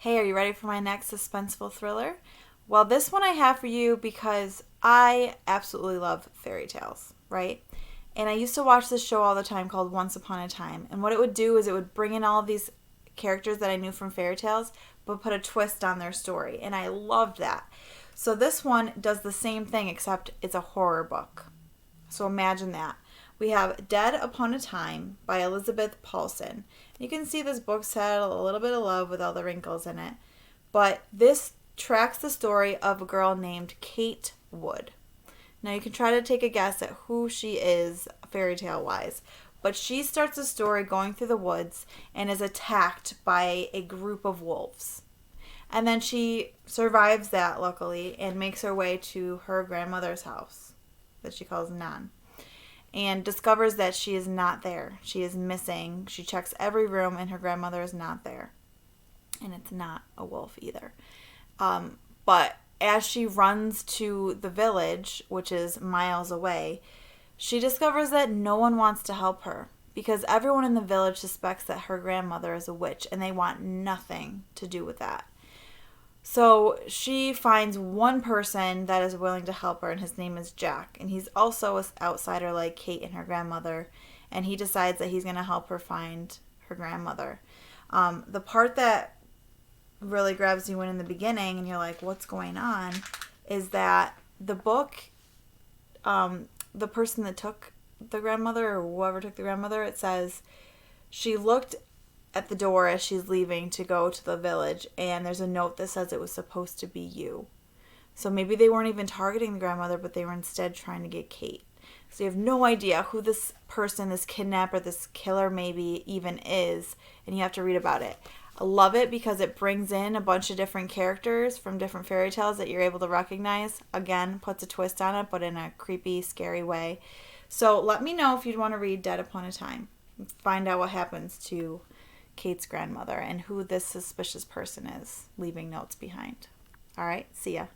Hey, are you ready for my next suspenseful thriller? Well, this one I have for you because I absolutely love fairy tales, right? And I used to watch this show all the time called Once Upon a Time. And what it would do is it would bring in all of these characters that I knew from fairy tales, but put a twist on their story. And I loved that. So this one does the same thing, except it's a horror book. So imagine that. We have Dead Upon a Time by Elizabeth Paulson. You can see this book set a little bit of love with all the wrinkles in it. But this tracks the story of a girl named Kate Wood. Now you can try to take a guess at who she is fairy tale wise. But she starts the story going through the woods and is attacked by a group of wolves. And then she survives that, luckily, and makes her way to her grandmother's house that she calls Nan, and discovers that she is not there. She is missing. She checks every room, and her grandmother is not there. And it's not a wolf either. But as she runs to the village, which is miles away, she discovers that no one wants to help her because everyone in the village suspects that her grandmother is a witch, and they want nothing to do with that. So she finds one person that is willing to help her, and his name is Jack. And he's also an outsider like Kate and her grandmother. And he decides that he's going to help her find her grandmother. The part that really grabs you in the beginning, and you're like, what's going on, is that the book, the person that took the grandmother, or whoever took the grandmother, it says she looked at the door as she's leaving to go to the village, and there's a note that says it was supposed to be you. So maybe they weren't even targeting the grandmother, but they were instead trying to get Kate. So you have no idea who this person, this kidnapper, this killer maybe even is, and you have to read about it. I love it because it brings in a bunch of different characters from different fairy tales that you're able to recognize. Again, puts a twist on it, but in a creepy, scary way. So let me know if you'd want to read Dead Upon a Time. Find out what happens to Kate's grandmother and who this suspicious person is leaving notes behind. All right, see ya.